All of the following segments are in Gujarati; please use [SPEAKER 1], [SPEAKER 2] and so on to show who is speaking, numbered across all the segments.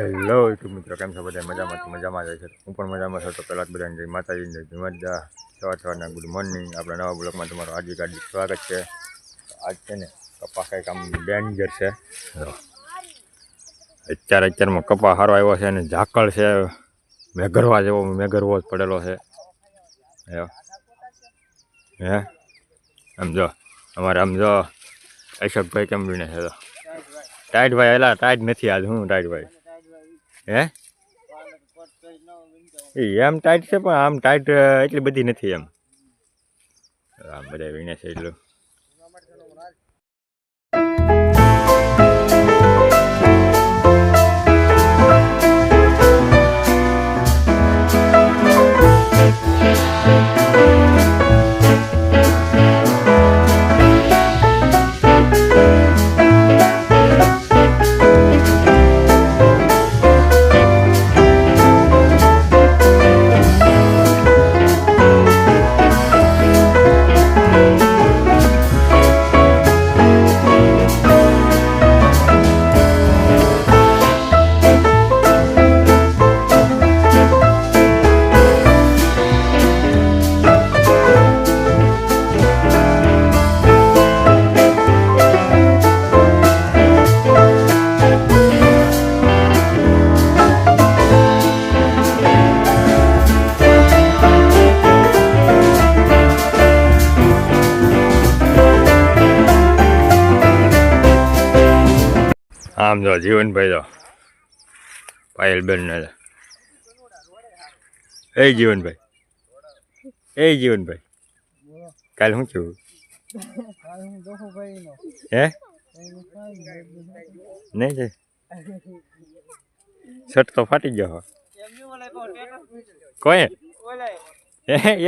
[SPEAKER 1] હેલો યુટ્યુબ મિત્રો, કેમ છો બધા? મજામાં જાય છે. હું પણ મજામાં છું. તો પહેલાં જ બધાને જય માતાજીને જય મજા સવારના ગુડ મોર્નિંગ. આપણા નવા બ્લોગમાં તમારું હાર્દિક સ્વાગત છે. આજ છે ને કપા કંઈક આમ ડેન્જર છે. અત્યારમાં કપા સારો આવ્યો છે અને ઝાકળ છે, મેઘરવા જેવો મેઘરવો જ પડેલો છે. હે આમ જો અમારે આમ જો અશોકભાઈ કેમ બીને છે. ટાઈટ ભાઈ એલા ટાઈટ નથી આજ. હું ટાઈટ ભાઈ હે એમ ટાઈટ છે પણ આમ ટાઈટ એટલી બધી નથી. એમ આમ બધા વીણે છે એટલું. આમ જો જીવનભાઈ જો પાયલબેન ને જીવનભાઈ કાલે શું થયું? હે નહીં છે શર્ટ તો ફાટી ગયો કોઈ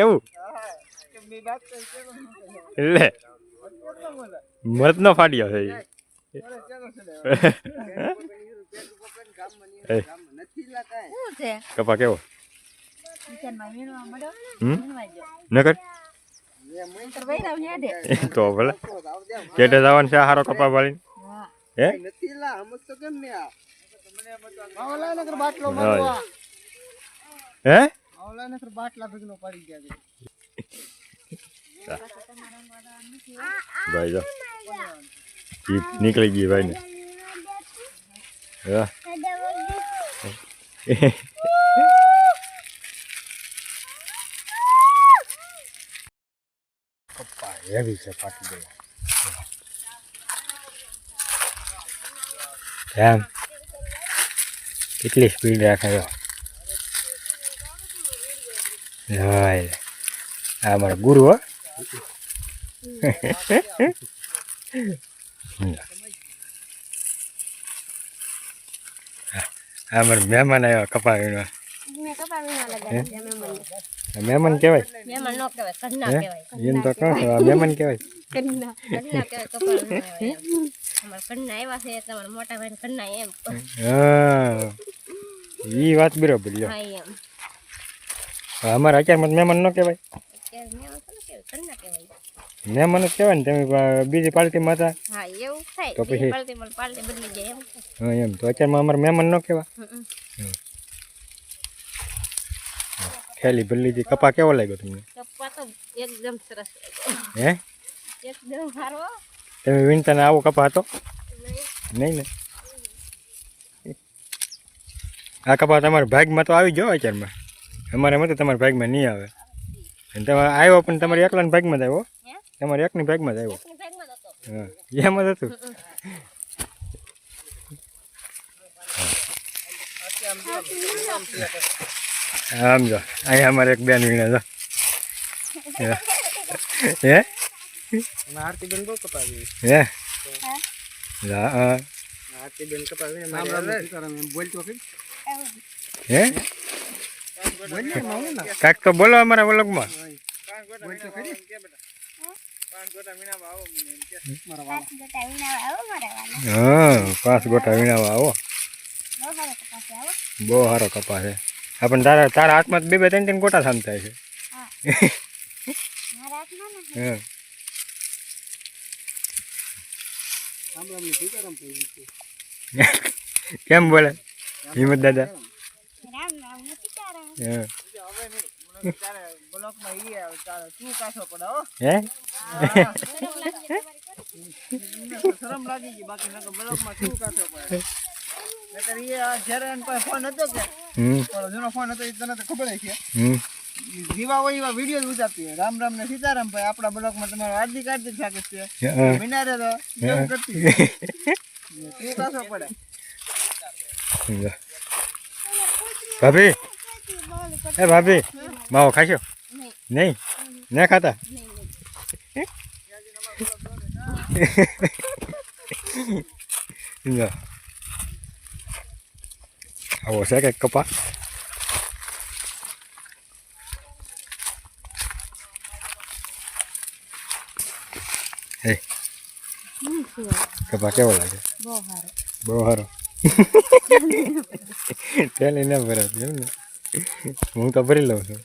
[SPEAKER 1] એવું લે મત નો ફાટ્યો છે. કપા કેવો નકર તો ભલે કેટે જવાનું છે હારો કપા વાળી હે ભાઈ જો નીકળી ગઈ ભાઈ ને કપ્પા હેવી છે ફાટી ગયો. એમ કેટલી સ્પીડ રાખે આ મારા ગુરુ હો. અમારે મહેમાન આવ્યા કપા વીણવા. મહેમાન કહેવાય એમ તો કહો મહેમાન કહેવાય. હા ઈ વાત બરોબર લ્યો. અમારે અત્યારમાં મહેમાન ન કહેવાય, મહેમાન જ કહેવાય ને. તમે બીજી પાર્ટીમાં હતા તો પછી હા એમ તો અત્યારમાં અમારે મહેમાન ન કહેવાય. ખેલી ભલ્લી કપા કેવો લાગ્યો તમને? કપા તો એકદમ સરસ હે એકદમ સારો. તમે વીણતા ને આવો કપા હતો નહીં ને? આ કપા તમારા ભાગમાં તો આવી ગયો અત્યારમાં. અમારે એમાં તો તમારા ભાગમાં નહીં આવે. તમે આવ્યો પણ તમારે એકલાના ભાગમાં જ આવ્યો. તમારે એકની ભાગમાં જ આવ્યો. હા એમ જ હતું. આમ જો અહીંયા અમારે એક બેન વીણા જો હે આરતીબેન બહુ કપાવી હે આરતીબેન કપાવી બોલતો હે કાંઈક તો બોલો અમારા વ્લોગમાં. હા 5 ગોટા વીણાવા આવો. બહુ સારો કપા છે. હા પણ તારા હાથમાં 2-3 ગોટા સામ થાય છે. હા કેમ બોલે હિંમત દાદા
[SPEAKER 2] રામ રામ ને સીતારામ.
[SPEAKER 1] હા.
[SPEAKER 3] હવે નહીં તારે બ્લોકમાં ઈ આવે તારે શું કાઢવો પડે હો
[SPEAKER 1] હે
[SPEAKER 3] શરમ લાગી ગઈ બાકી નકર બ્લોકમાં શું કાઢવો પડે નકર ઈ જ્યારે એન પાસે ફોન હતો કે
[SPEAKER 1] હમ
[SPEAKER 3] ઓલો જૂનો ફોન હતો ઈ તને તો ખબર જ છે
[SPEAKER 1] હમ
[SPEAKER 3] જીવા હોય એવા વિડીયો જ ઉતારતી હોય રામ રામ ને સીતારામ ભાઈ આપણા બ્લોકમાં તમારો હાર્દિક હાર્દિક સ્વાગત છે
[SPEAKER 1] હા.
[SPEAKER 3] વિનારે તો એવું કરતી શું કાઢવો પડે
[SPEAKER 1] ભાભી એ ભાભી માવો ખાશો નહીં ના ખાતા લો. આવો છે કે કપા હે કપા કેવો લાગે
[SPEAKER 2] બહુ સારું.
[SPEAKER 1] બહુ સારો પેલી ના ભરાતી એમ ને હું તો ભરી લઉં છું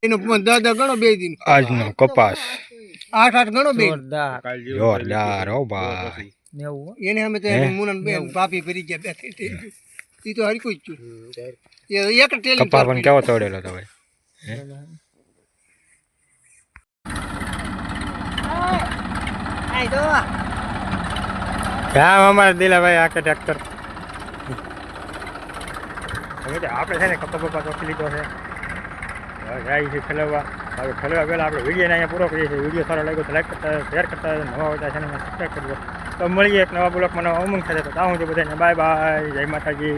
[SPEAKER 3] એનો 10 ગણો બે દિન
[SPEAKER 1] આજનો કપાસ
[SPEAKER 3] 8 ગણો બે
[SPEAKER 1] જોરદાર હો ભાઈ
[SPEAKER 3] એને અમે તો મુનન બેન ભાભી ભરી ગયા બે ઈ તો હરી કોઈ જ એક ટેલી
[SPEAKER 1] કપા પણ કેવો તોડેલો તો ભાઈ
[SPEAKER 3] આઈ દો
[SPEAKER 1] ક્યાં અમારા દિલાભાઈ આખે ટ્રેક્ટર આપણે છે ને કપા બપા ચોખી લીધો છે જાય છે ખેલવા હવે ખેલવા પહેલાં આપણે વિડીયોને અહીંયા પૂરો કરીએ છીએ વિડીયો સારો લાગ્યો તો લાઈક કરતા શેર કરતા નવા હોય તો ચેનલને સબસ્ક્રાઈબ કરજો તો મળીએ એક નવા બ્લોગમાં નવા ઉમંગ સાથે તો ત્યાં હું બધાને બાય બાય જય માતાજી.